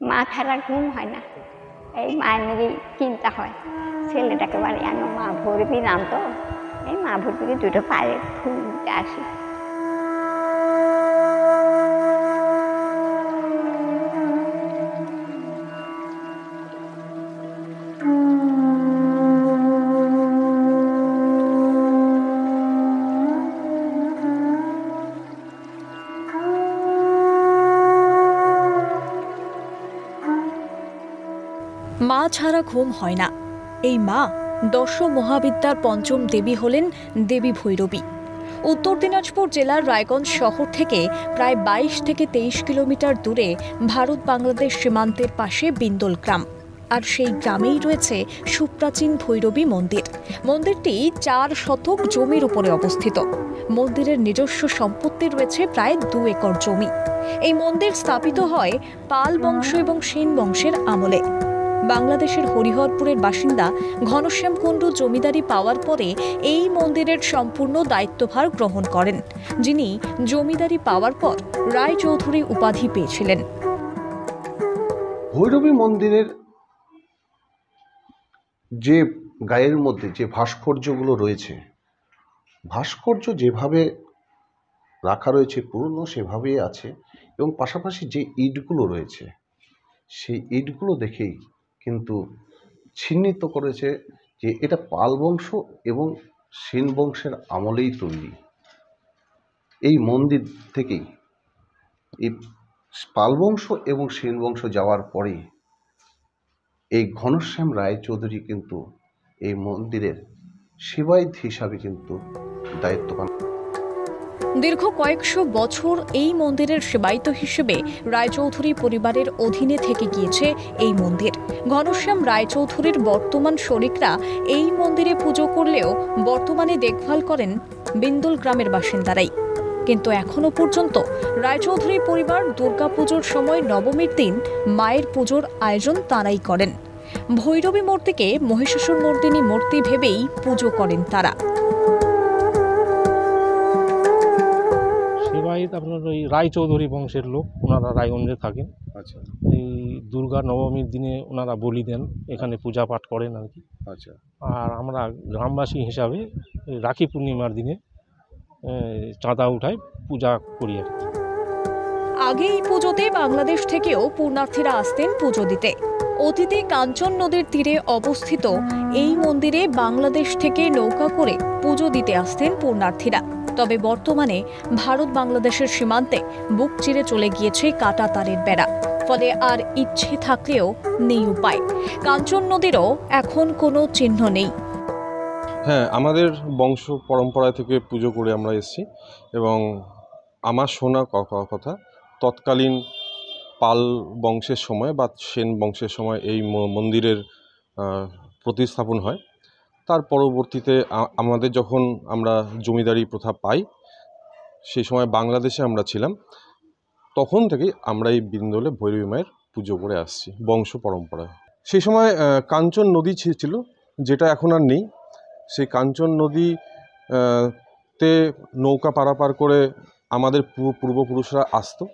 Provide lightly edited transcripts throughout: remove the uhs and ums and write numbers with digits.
মা ছাড়া ঘুম হয় না, এই মায়ের নিয়ে চিন্তা হয়। ছেলেটাকে বাড়ি আনো, মা ভরবি নাম তো, এই মা ভরবিকে দুটো পায়ে ফুল দিতে আসি। মা ছাড়া ঘুম হয় না। এই মা দশ মহাবিদ্যার পঞ্চম দেবী হলেন দেবী ভৈরবী। উত্তর দিনাজপুর জেলার রায়গঞ্জ শহর থেকে প্রায় 22 থেকে 23 কিলোমিটার দূরে ভারত বাংলাদেশ সীমান্তের পাশে বিন্দল গ্রাম। আর সেই গ্রামেই রয়েছে সুপ্রাচীন ভৈরবী মন্দির। মন্দিরটি 4 শতক জমির উপরে অবস্থিত। মন্দিরের নিজস্ব সম্পত্তি রয়েছে প্রায় 2 একর জমি। এই মন্দির স্থাপিত হয় পাল বংশ এবং সেন বংশের আমলে। বাংলাদেশের হরিহরপুরের বাসিন্দা ঘনশ্যাম কুণ্ডু জমিদারি পাওয়ার পরে এই মন্দিরের সম্পূর্ণ দায়িত্বভার গ্রহণ করেন, যিনি জমিদারি পাওয়ার পর রায়চৌধুরী উপাধি পেয়েছিলেন। ভৈরবী মন্দিরের যে গায়ের মধ্যে যে ভাস্কর্যগুলো রয়েছে, ভাস্কর্য যেভাবে রাখা রয়েছে পুরনো সেভাবেই আছে, এবং পাশাপাশি যে ইটগুলো রয়েছে সেই ইটগুলো দেখেই কিন্তু চিহ্নিত করেছে যে এটা পাল বংশ এবং সেন বংশের আমলেই তৈরি। এই মন্দির থেকেই এই পাল বংশ এবং সেন বংশ যাওয়ার পরে এই ঘনশ্যাম রায়চৌধুরী কিন্তু এই মন্দিরের সেবায়েত হিসাবে কিন্তু দায়িত্ব পান। দীর্ঘ কয়েকশো বছর এই মন্দিরের সেবায়িত হিসেবে রায়চৌধুরী পরিবারের অধীনে থেকে গিয়েছে এই মন্দির। ঘনশ্যাম রায়চৌধুরীর বর্তমান শরিকরা এই মন্দিরে পুজো করলেও বর্তমানে দেখভাল করেন বিন্দল গ্রামের বাসিন্দারাই। কিন্তু এখনো পর্যন্ত রায়চৌধুরী পরিবার দুর্গাপুজোর সময় নবমীর দিন মায়ের পুজোর আয়োজন তাঁরাই করেন। ভৈরবী মূর্তিকে মহিষাসুর মর্দিনী মূর্তি ভেবেই পুজো করেন তারা। আপনার ওই রায়চৌধুরী বংশের লোক, ওনারা রায়গঞ্জে থাকেন। আচ্ছা। এই দুর্গা নবমীর দিনে ওনারা বলি দেন, এখানে পূজা পাঠ করেন আর কি। আচ্ছা। আর আমরা গ্রামবাসী হিসাবে রাখি পূর্ণিমার দিনে চাঁদা উঠায় পূজা করি আর কি। আগে এই পুজোতে বাংলাদেশ থেকেও পুণ্যার্থীরা আসতেন পুজো দিতে। অতীতে কাঞ্চন নদীর তীরে অবস্থিত এই মন্দিরে বাংলাদেশ থেকে নৌকা করে পুজো দিতে আসতেন পুণ্যার্থীরা। তবে বর্তমানে ভারত বাংলাদেশের সীমান্তে বুক চিরে চলে গিয়েছে কাটা তারের বেড়া, ফলে আর ইচ্ছে থাকলেও নেই উপায়। কাঞ্চন নদীরও এখন কোনো চিহ্ন নেই। হ্যাঁ, আমাদের বংশ পরম্পরা থেকে পুজো করে আমরা এসেছি, এবং আমার শোনা কথা তৎকালীন পাল বংশের সময় বা সেন বংশের সময় এই মন্দিরের প্রতিস্থাপন হয়। তার পরবর্তীতে আমাদের যখন আমরা জমিদারি প্রথা পাই, সেই সময় বাংলাদেশে আমরা ছিলাম, তখন থেকেই আমরা এই বিন্দলে ভৈরবী মায়ের পুজো করে আসছি বংশ পরম্পরায়। সেই সময় কাঞ্চন নদী ছিল, যেটা এখন আর নেই। সেই কাঞ্চন নদী তে নৌকা পারাপার করে আমাদের পূর্বপুরুষরা আসতো,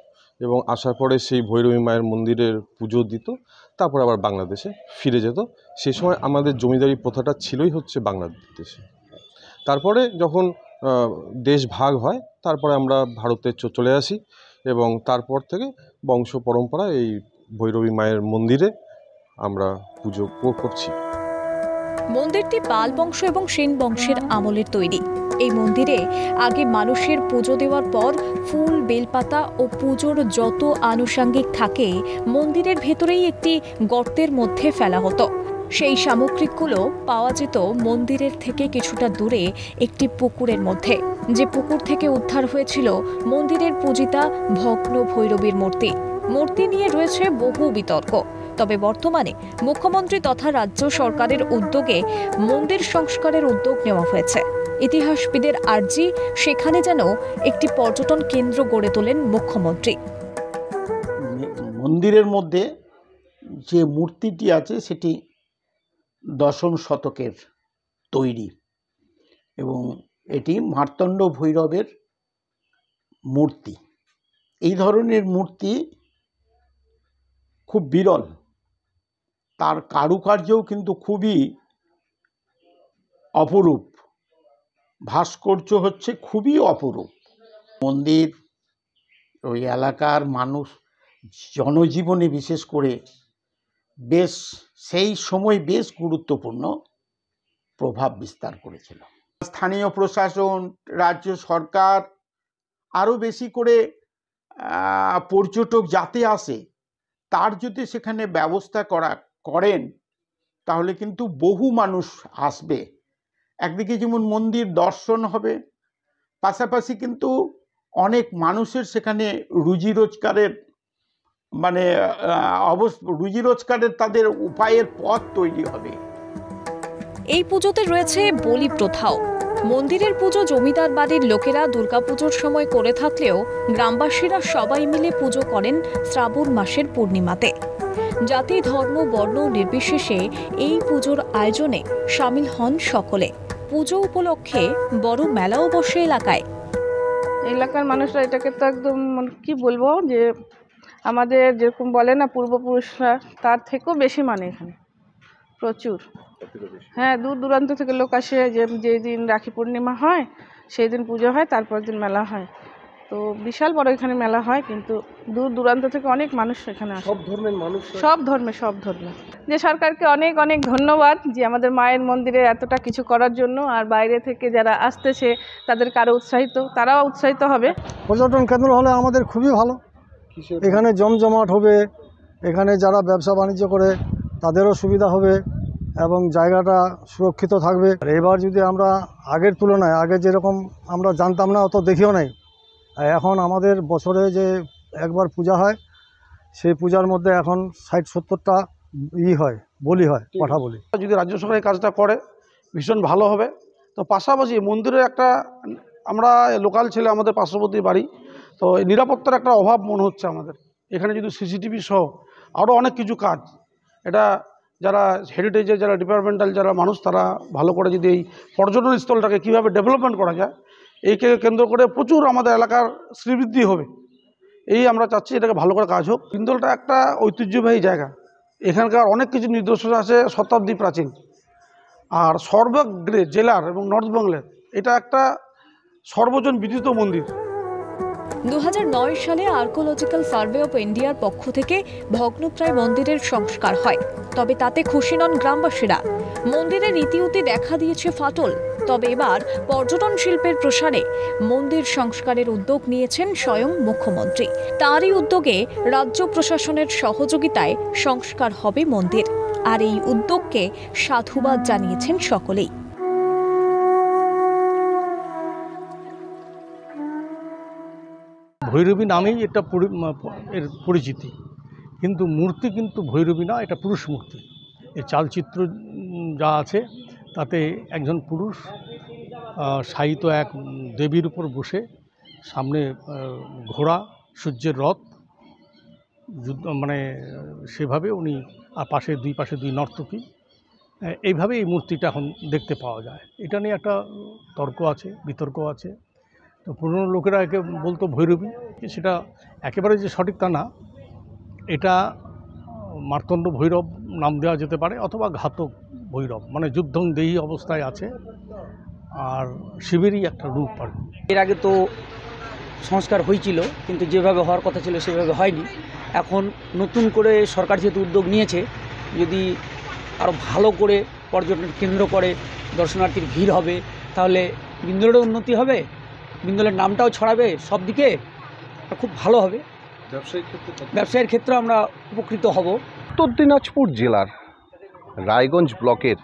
এবং আসার পরে সেই ভৈরবী মায়ের মন্দিরের পুজো দিত, তারপর আবার বাংলাদেশে ফিরে যেত। সেই সময় আমাদের জমিদারি প্রথাটা ছিলই হচ্ছে বাংলাদেশে। তারপরে যখন দেশ ভাগ হয়, তারপরে আমরা ভারতে চলে আসি, এবং তারপর থেকে বংশ পরম্পরা এই ভৈরবী মায়ের মন্দিরে আমরা পুজো করছি। মন্দিরটি পাল বংশ এবং সেন বংশের আমলের তৈরি। এই মন্দিরে আগে মানুষের পুজো দেওয়ার পর ফুল, বেলপাতা ও পুজোর যত আনুষঙ্গিক থাকে মন্দিরের ভেতরেই একটি গর্তের মধ্যে ফেলা হতো। সেই সামগ্রিকগুলো পাওয়া যেত মন্দিরের থেকে কিছুটা দূরে একটি পুকুরের মধ্যে, যে পুকুর থেকে উদ্ধার হয়েছিল মন্দিরের পূজিতা ভগ্ন ভৈরবীর মূর্তি। মূর্তি নিয়ে রয়েছে বহু বিতর্ক। তবে বর্তমানে মুখ্যমন্ত্রী তথা রাজ্য সরকারের উদ্যোগে মন্দির সংস্কারের উদ্যোগ নেওয়া হয়েছে। ইতিহাসবিদের আর্জি, সেখানে যেন একটি পর্যটন কেন্দ্র গড়ে তোলেন মুখ্যমন্ত্রী। মন্দিরের মধ্যে যে মূর্তিটি আছে সেটি দশম শতকের তৈরি, এবং এটি মার্তণ্ড ভৈরবের মূর্তি। এই ধরনের মূর্তি খুব বিরল, তার কারুকার্যও কিন্তু খুবই অপরূপ, ভাস্কর্য হচ্ছে খুবই অপরূপ। মন্দির ওই এলাকার মানুষ জনজীবনে বিশেষ করে বেশ সেই সময় বেশ গুরুত্বপূর্ণ প্রভাব বিস্তার করেছিল। স্থানীয় প্রশাসন, রাজ্য সরকার আরও বেশি করে পর্যটক যাতে আসে তার যদি সেখানে ব্যবস্থা করেন তাহলে কিন্তু বহু মানুষ আসবে। একদিকে যেমন মন্দির দর্শন হবে, পাশাপাশি কিন্তু অনেক মানুষের সেখানে রুজি রোজগারের তাদের উপায়ের পথ তৈরি হবে। এই পুজোতে রয়েছে বলি প্রথাও। মন্দিরের পুজো জমিদার বাড়ির লোকেরা দুর্গাপুজোর সময় করে থাকলেও গ্রামবাসীরা সবাই মিলে পুজো করেন শ্রাবণ মাসের পূর্ণিমাতে। জাতি, ধর্ম, বর্ণ নির্বিশেষে এই পুজোর আয়োজনে সামিল হন সকলে। পুজো উপলক্ষে বড় মেলাও বসে এলাকায়। এলাকার মানুষরা এটাকে তো একদম কি বলবো, যে আমাদের যেরকম বলে না পূর্বপুরুষরা, তার থেকেও বেশি মানে এখানে প্রচুর। হ্যাঁ, দূর দূরান্ত থেকে লোক আসে। যেই দিন রাখি পূর্ণিমা হয় সেই দিন পুজো হয়, তারপর দিন মেলা হয়। তো বিশাল বড় এখানে মেলা হয়, কিন্তু দূর দূরান্ত থেকে অনেক মানুষ এখানে আসে। সব ধর্মের মানুষ, সব ধর্মে। যে সরকারকে অনেক অনেক ধন্যবাদ যে আমাদের মায়ের মন্দিরে এতটা কিছু করার জন্য। আর বাইরে থেকে যারা আসতেছে তাদেরকে আরও তারাও উৎসাহিত হবে। পর্যটন কেন্দ্র হলে আমাদের খুবই ভালো। এখানে জমজমাট হবে, এখানে যারা ব্যবসা বাণিজ্য করে তাদেরও সুবিধা হবে এবং জায়গাটা সুরক্ষিত থাকবে। এবার যদি আমরা আগের তুলনায়, আগে যেরকম আমরা জানতাম না, অত দেখিও নাই, এখন আমাদের বছরে যে একবার পূজা হয় সেই পূজার মধ্যে এখন 60-70টা হয়, বলি হয়, কথা বলি। যদি রাজ্য সরকার এই কাজটা করে ভীষণ ভালো হবে। তো পাশাপাশি মন্দিরের একটা, আমরা লোকাল ছেলে, আমাদের পার্শ্ববর্তী বাড়ি, তো এই নিরাপত্তার একটা অভাব মনে হচ্ছে আমাদের এখানে। যদি সিসিটিভি সহ আরও অনেক কিছু কাজ, এটা যারা হেরিটেজের যারা ডিপার্টমেন্টাল যারা মানুষ, তারা ভালো করে যদি এই পর্যটন স্থলটাকে কীভাবে ডেভেলপমেন্ট করা যায়, এইকে কেন্দ্র করে প্রচুর আমাদের এলাকার শ্রীবৃদ্ধি হবে। এই আমরা চাচ্ছি এটাকে ভালো করে কাজ হোক। ইন্দোলটা একটা ঐতিহ্যবাহী জায়গা, এখানকার অনেক কিছু নিদর্শন আছে শতাব্দী প্রাচীন। আর সর্বগ্রে জেলার এবং নর্থ বেঙ্গলের এটা একটা সর্বজন বিদিত মন্দির। 2009 সালে আর্কোলজিক্যাল সার্ভে অফ ইন্ডিয়ার পক্ষ থেকে ভগ্নপ্রায় মন্দিরের সংস্কার হয়, তবে তাতে খুশি নন গ্রামবাসীরা। মন্দিরের রীতিনীতি দেখা দিয়েছে ফাটল। তবে এবার পর্যটন শিল্পের প্রসারে মন্দির সংস্কারের উদ্যোগ নিয়েছেন স্বয়ং মুখ্যমন্ত্রী। তারই উদ্যোগে রাজ্য প্রশাসনের সহযোগিতায় সংস্কার হবে মন্দির। আর এই উদ্যোগকে সাধুবাদ জানিয়েছেন সকলেই। ভৈরবী নামেই এটা এর পরিচিতি, কিন্তু মূর্তি কিন্তু ভৈরবী না, এটা পুরুষ মূর্তি। এর চালচিত্র যা আছে তাতে একজন পুরুষ শায়িত এক দেবীর উপর বসে, সামনে ঘোড়া, সূর্যের রথ, সেভাবে উনি, আর দুই পাশে দুই নর্তকী, এইভাবে এই মূর্তিটা এখন দেখতে পাওয়া যায়। এটা নিয়ে একটা তর্ক আছে, বিতর্ক আছে। তো পুরনো লোকেরা একে বলতো ভৈরবী, সেটা একেবারে যে সঠিক তা না। এটা মার্তণ্ড ভৈরব নাম দেওয়া যেতে পারে, অথবা ঘাতক ভৈরব, যুদ্ধং দেহী অবস্থায় আছে, আর শিবেরই একটা রূপ আর কি। এর আগে তো সংস্কার হয়েছিল, কিন্তু যেভাবে হওয়ার কথা ছিল সেভাবে হয়নি। এখন নতুন করে সরকার যেহেতু উদ্যোগ নিয়েছে, যদি আরও ভালো করে পর্যটন কেন্দ্র করে দর্শনার্থীর ভিড় হবে, তাহলে বিন্দুলেরও উন্নতি হবে, বিন্দুলের নামটাও ছড়াবে সব দিকে, খুব ভালো হবে। ব্যবসায়ের ক্ষেত্রে আমরা উপকৃত হব। উত্তর দিনাজপুর জেলার রায়গঞ্জ ব্লকের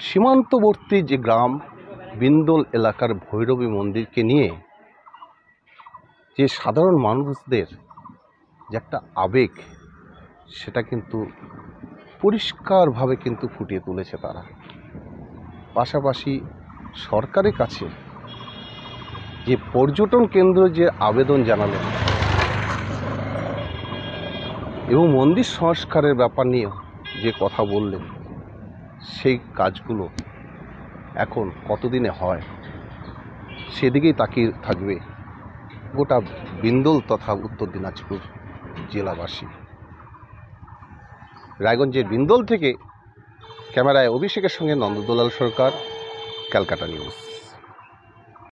সীমান্তবর্তী যে গ্রাম বিন্দোল এলাকার ভৈরবী মন্দিরকে নিয়ে যে সাধারণ মানুষদের যে একটা আবেগ, সেটা কিন্তু পরিষ্কারভাবে কিন্তু ফুটিয়ে তুলেছে তারা। পাশাপাশি সরকারের কাছে যে পর্যটন কেন্দ্র যে আবেদন জানালেন এবং মন্দির সংস্কারের ব্যাপার নিয়েও যে কথা বললেন, সেই কাজগুলো এখন কতদিনে হয় সেদিকেই তাকিয়ে থাকবে গোটা বিন্দোল তথা উত্তর দিনাজপুর জেলাবাসী। রায়গঞ্জের বিন্দল থেকে ক্যামেরায় অভিষেকের সঙ্গে নন্দদুলাল সরকার, ক্যালকাটা নিউজ।